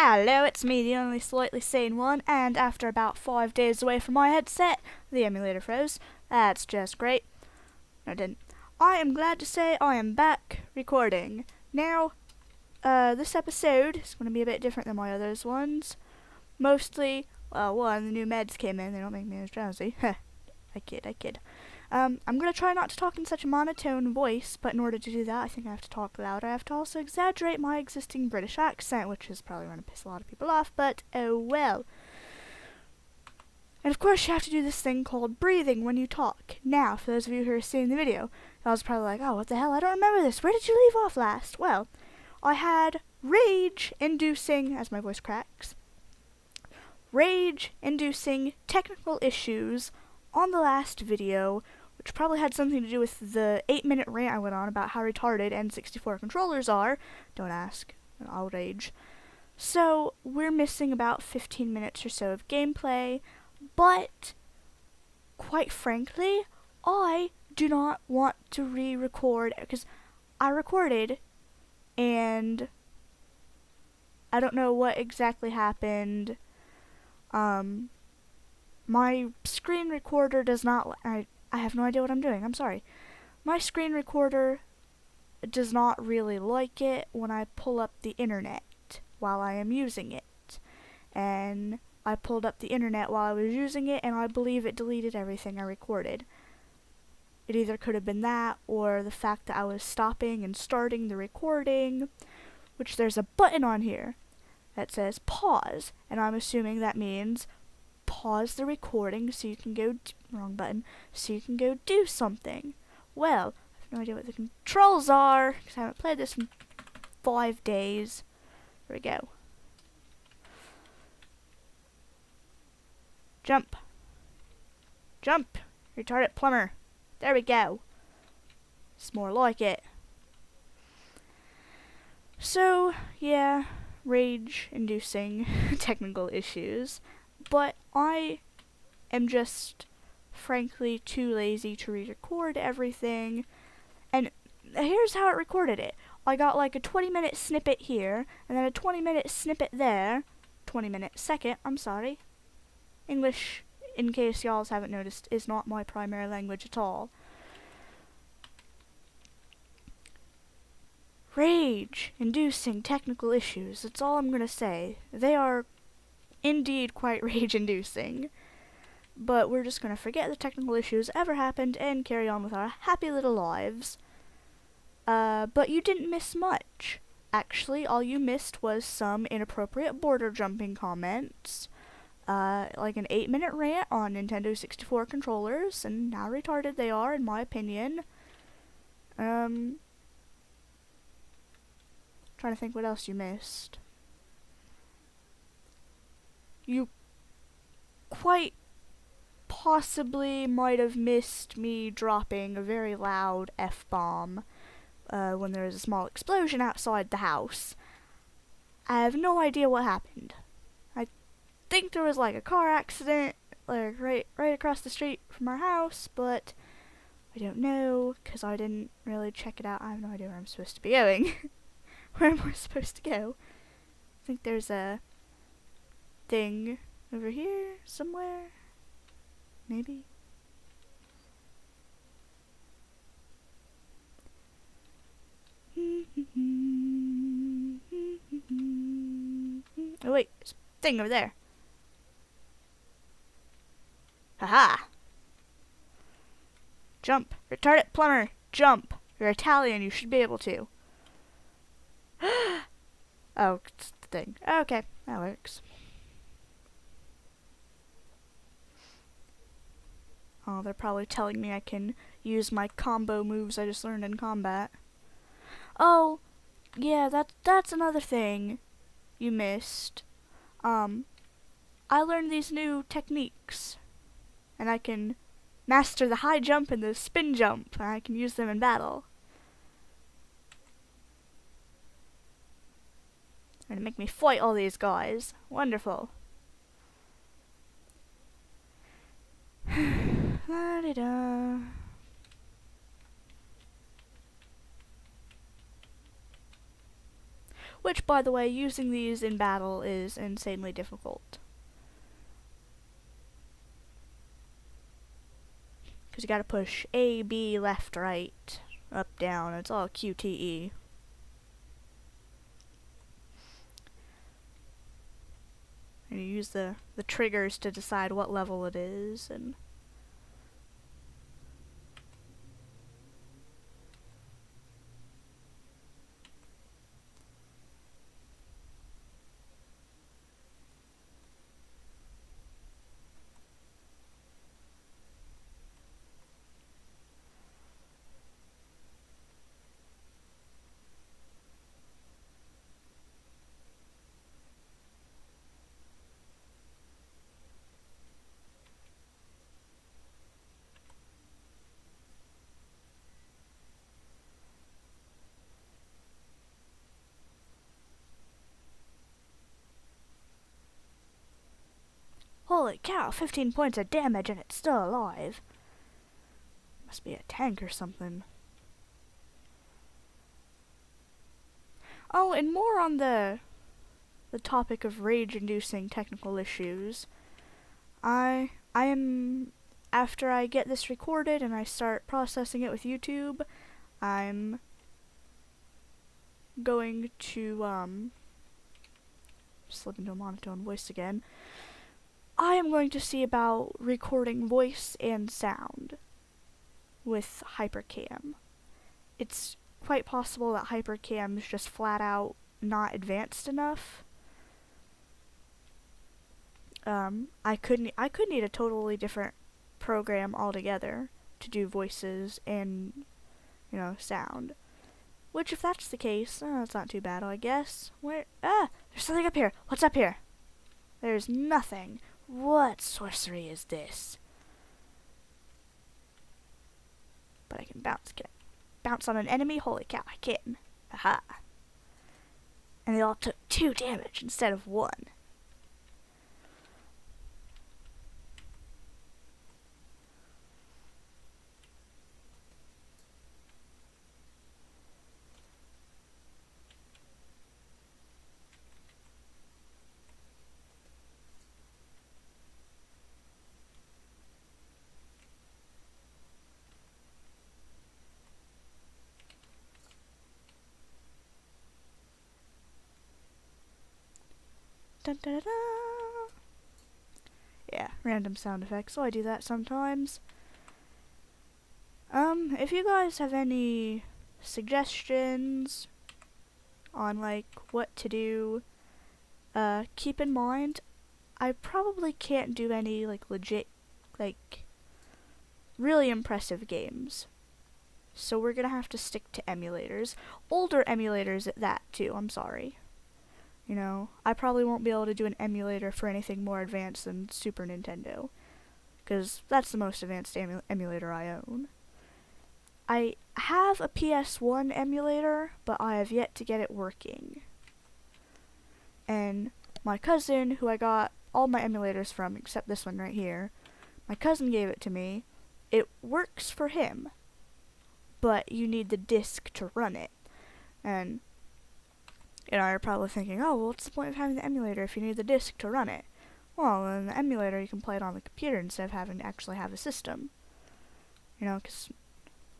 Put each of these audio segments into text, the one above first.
Hello, it's me, the only slightly sane one, and after about 5 days away from my headset, the emulator froze. That's just great. No, it didn't. I am glad to say I am back recording. Now, this episode is going to be a bit different than my other ones. Mostly, well, one, the new meds came in, they don't make me as drowsy. I kid. I'm going to try not to talk in such a monotone voice, but in order to do that, I think I have to talk louder. I have to also exaggerate my existing British accent, which is probably going to piss a lot of people off, but oh well. And of course, you have to do this thing called breathing when you talk. Now, for those of you who are seeing the video, I was probably like, oh, what the hell, I don't remember this. Where did you leave off last? Well, I had rage-inducing, as my voice cracks, rage-inducing technical issues on the last video, which probably had something to do with the 8-minute rant I went on about how retarded N64 controllers are. Don't ask. I'll rage. So, we're missing about 15 minutes or so of gameplay, but, quite frankly, I do not want to re-record, because I recorded, and I don't know what exactly happened. My screen recorder does not, I have no idea what I'm doing, I'm sorry. My screen recorder does not really like it when I pull up the internet while I am using it. And I pulled up the internet while I was using it, and I believe it deleted everything I recorded. It either could have been that, or the fact that I was stopping and starting the recording, which there's a button on here that says pause, and I'm assuming that means pause the recording so you can go, wrong button, so you can go do something. Well, I have no idea what the controls are, because I haven't played this in 5 days. Here we go. Jump. Jump, retarded plumber. There we go. It's more like it. So, yeah, rage-inducing technical issues. But I am just, frankly, too lazy to re-record everything. And here's how it recorded it. I got like a 20-minute snippet here, and then a 20-minute snippet there. 20-minute second, I'm sorry. English, in case y'all haven't noticed, is not my primary language at all. Rage-inducing technical issues, that's all I'm gonna say. They are indeed quite rage-inducing. But we're just gonna forget the technical issues ever happened and carry on with our happy little lives. But you didn't miss much. Actually, all you missed was some inappropriate border jumping comments, like an 8-minute rant on Nintendo 64 controllers, and how retarded they are, in my opinion. Trying to think what else you missed. You quite possibly might have missed me dropping a very loud F-bomb when there was a small explosion outside the house. I have no idea what happened. I think there was like a car accident like right across the street from our house, but I don't know because I didn't really check it out. I have no idea where I'm supposed to be going. Where am I supposed to go? I think there's a thing over here somewhere. Maybe. Oh wait, there's a thing over there. Haha! Jump, retarded plumber, jump. You're Italian, you should be able to. Oh, it's the thing. Okay, that works. Oh, they're probably telling me I can use my combo moves I just learned in combat. Oh, yeah, that's another thing you missed. I learned these new techniques, and I can master the high jump and the spin jump, and I can use them in battle. They're gonna make me fight all these guys. Wonderful. La-di-da. Which, by the way, using these in battle is insanely difficult. Because you gotta push A, B, left, right, up, down. It's all QTE. And you use the triggers to decide what level it is, and holy cow, 15 points of damage and it's still alive. Must be a tank or something. Oh, and more on the topic of rage-inducing technical issues. I am, after I get this recorded and I start processing it with YouTube, I'm going to, slip into a monotone voice again. I am going to see about recording voice and sound with HyperCam. It's quite possible that HyperCam is just flat out not advanced enough. I could need a totally different program altogether to do voices and, you know, sound. Which, if that's the case, it's not too bad, I guess. There's something up here. What's up here? There's nothing. What sorcery is this? But I can bounce. Can I bounce on an enemy? Holy cow, I can. Aha. And they all took 2 damage instead of 1. Dun, dun, dun, dun. Yeah, random sound effects, so I do that sometimes. If you guys have any suggestions on, like, what to do, keep in mind, I probably can't do any, like, legit, like, really impressive games. So we're gonna have to stick to emulators. Older emulators at that, too, I'm sorry. You know, I probably won't be able to do an emulator for anything more advanced than Super Nintendo, because that's the most advanced emulator I own. I have a PS1 emulator, but I have yet to get it working. And my cousin, who I got all my emulators from, except this one right here, my cousin gave it to me. It works for him, but you need the disc to run it. And you know, you're probably thinking, oh, well, what's the point of having the emulator if you need the disc to run it? Well, in the emulator, you can play it on the computer instead of having to actually have a system. You know, because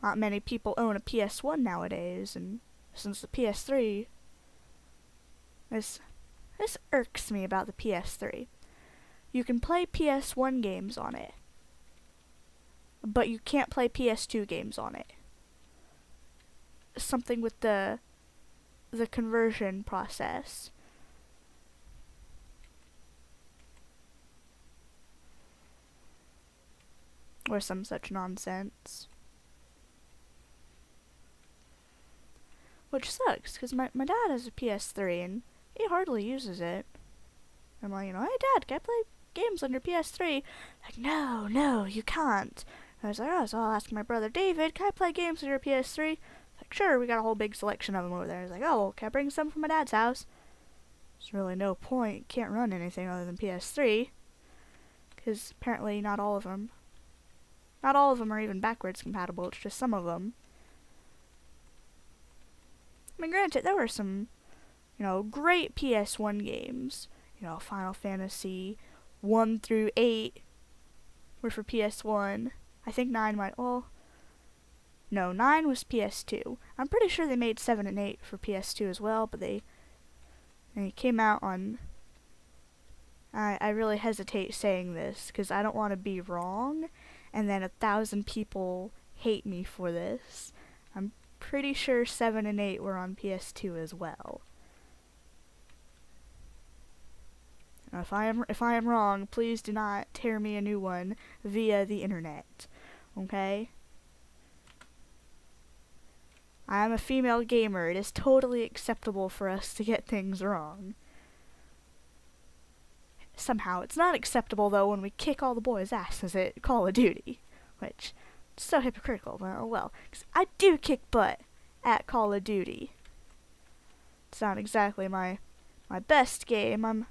not many people own a PS1 nowadays, and since the PS3, this irks me about the PS3. You can play PS1 games on it, but you can't play PS2 games on it. Something with the conversion process. Or some such nonsense. Which sucks, because my dad has a PS3 and he hardly uses it. I'm like, you know, hey Dad, can I play games on your PS3? Like, no, you can't. And I was like, oh, so I'll ask my brother David, can I play games on your PS3? Like, sure, we got a whole big selection of them over there. I was like, oh, well, can I bring some from my dad's house? There's really no point. Can't run anything other than PS3. Because apparently not all of them are even backwards compatible. It's just some of them. I mean, granted, there were some, great PS1 games. Final Fantasy 1 through 8 were for PS1. I think 9 might, well, no, 9 was PS2. I'm pretty sure they made 7 and 8 for PS2 as well, but they came out on, I really hesitate saying this because I don't want to be wrong and then 1,000 people hate me for this. I'm pretty sure 7 and 8 were on PS2 as well. Now, if I am wrong, please do not tear me a new one via the internet. Okay? I am a female gamer. It is totally acceptable for us to get things wrong. Somehow, it's not acceptable though when we kick all the boys' asses at Call of Duty, which is so hypocritical. But oh well, 'cause I do kick butt at Call of Duty. It's not exactly my best game.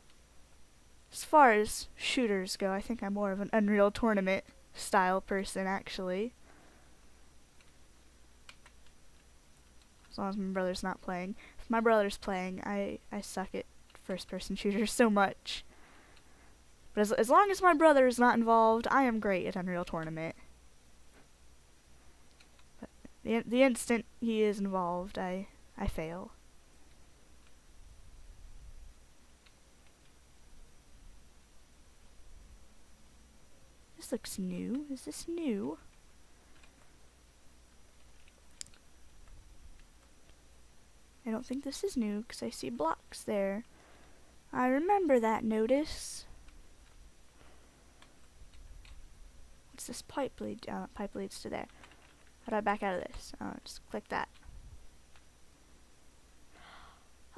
As far as shooters go, I think I'm more of an Unreal Tournament style person, actually. As long as my brother's not playing. If my brother's playing, I suck at first-person shooters so much. But as long as my brother is not involved, I am great at Unreal Tournament. But the instant he is involved, I fail. This looks new. Is this new? I don't think this is new because I see blocks there. I remember that notice. What's this pipe lead? Pipe leads to there. How do I back out of this? Just click that.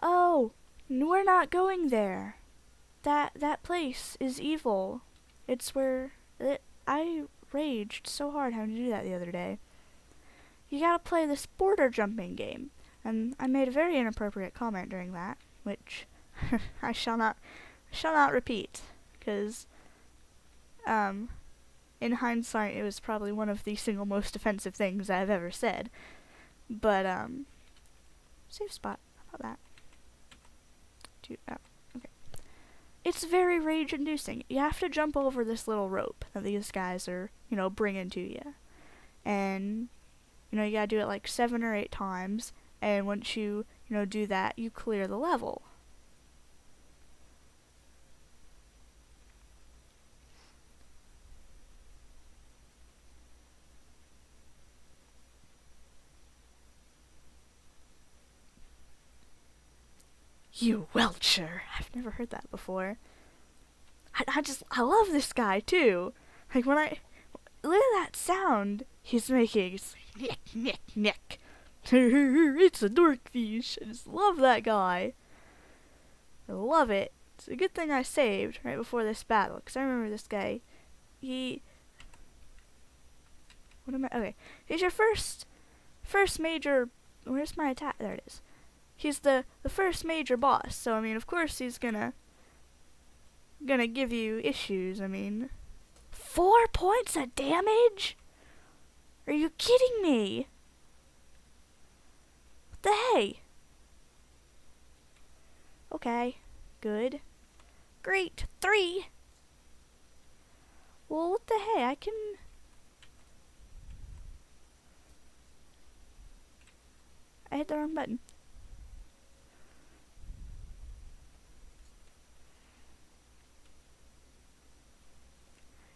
Oh, we're not going there. That place is evil. It's where I raged so hard having to do that the other day. You gotta play this border jumping game. And I made a very inappropriate comment during that, which I shall not repeat, because in hindsight it was probably one of the single most offensive things I've ever said. But safe spot. How about that? Okay. It's very rage-inducing. You have to jump over this little rope that these guys are, bringing to you, and you gotta do it like 7 or 8 times. And once you do that, you clear the level. You Welcher! I've never heard that before. I love this guy too. Like look at that sound he's making. It's like, nick, nick, nick. It's a Dorkfish. I just love that guy. I love it. It's a good thing I saved right before this battle, because I remember this guy. Okay. He's your first major. Where's my attack? There it is. He's the first major boss, so I mean, of course he's gonna give you issues. I mean, 4 points of damage? Are you kidding me? What the hey? Okay, good. Great, 3. Well, what the hey? I hit the wrong button.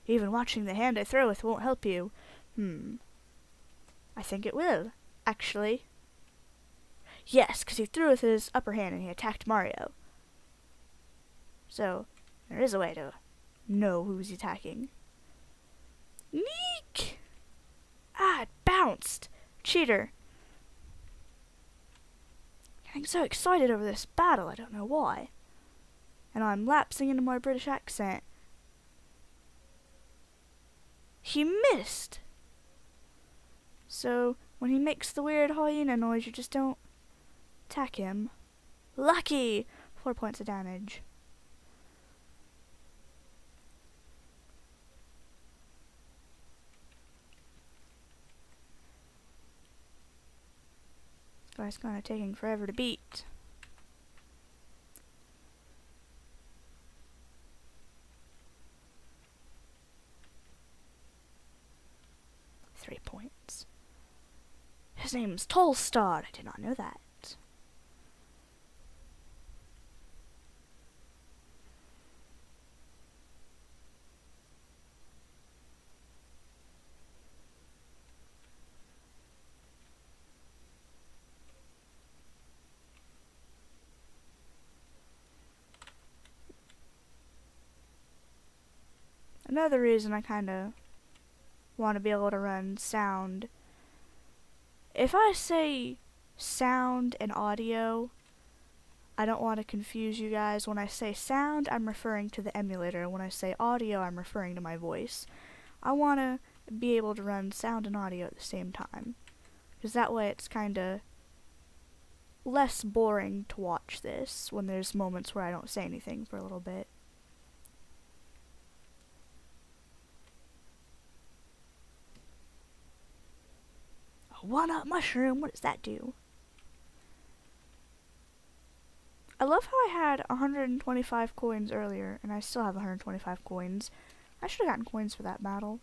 Even watching the hand I throw with won't help you. I think it will, actually. Yes, because he threw with his upper hand and he attacked Mario. So, there is a way to know who's attacking. Neek! Ah, it bounced! Cheater. I'm so excited over this battle, I don't know why. And I'm lapsing into my British accent. He missed! So, when he makes the weird hyena noise, you just don't attack him. Lucky! 4 points of damage. This guy's kind of taking forever to beat. 3 points. His name's Tolstad. I did not know that. Another reason I kind of want to be able to run sound. If I say sound and audio, I don't want to confuse you guys. When I say sound, I'm referring to the emulator. When I say audio, I'm referring to my voice. I want to be able to run sound and audio at the same time, because that way it's kind of less boring to watch this when there's moments where I don't say anything for a little bit. A 1-up mushroom, what does that do? I love how I had 125 coins earlier, and I still have 125 coins. I should have gotten coins for that battle.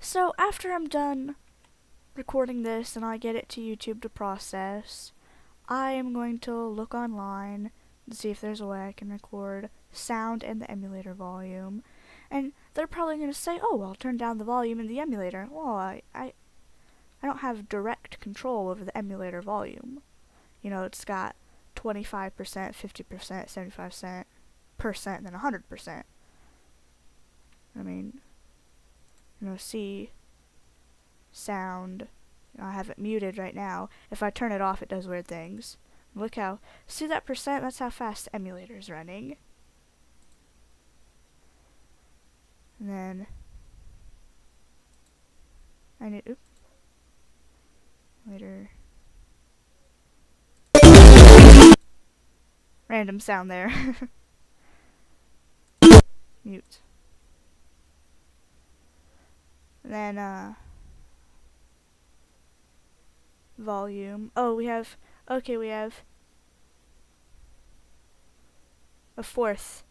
So after I'm done recording this and I get it to YouTube to process, I am going to look online to see if there's a way I can record sound and the emulator volume. And they're probably going to say, oh, well, turn down the volume in the emulator. Well, I don't have direct control over the emulator volume. You know, it's got 25%, 50%, 75%, and then 100%. I mean, you know, see, sound, you know, I have it muted right now. If I turn it off, it does weird things. Look how, see that percent? That's how fast the emulator's running. And then, I need, oops, later. Random sound there. Mute. And then, volume. Oh, we have a fourth.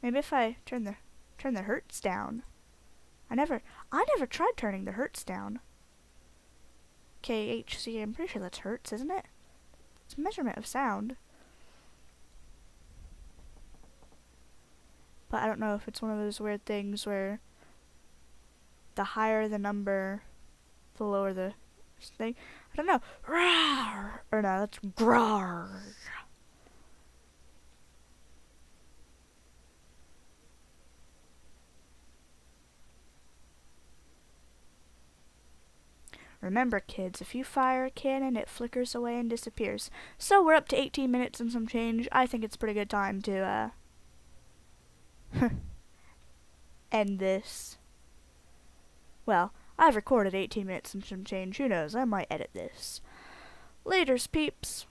Maybe if I turn the hertz down. I never tried turning the hertz down. KHC, I'm pretty sure that's hertz, isn't it? It's a measurement of sound. But I don't know if it's one of those weird things where the higher the number, the lower the thing. I don't know. Rawr! Or no, that's grar. Remember, kids, if you fire a cannon, it flickers away and disappears. So we're up to 18 minutes and some change. I think it's a pretty good time to, end this. Well, I've recorded 18 minutes and some change. Who knows? I might edit this. Laters, peeps.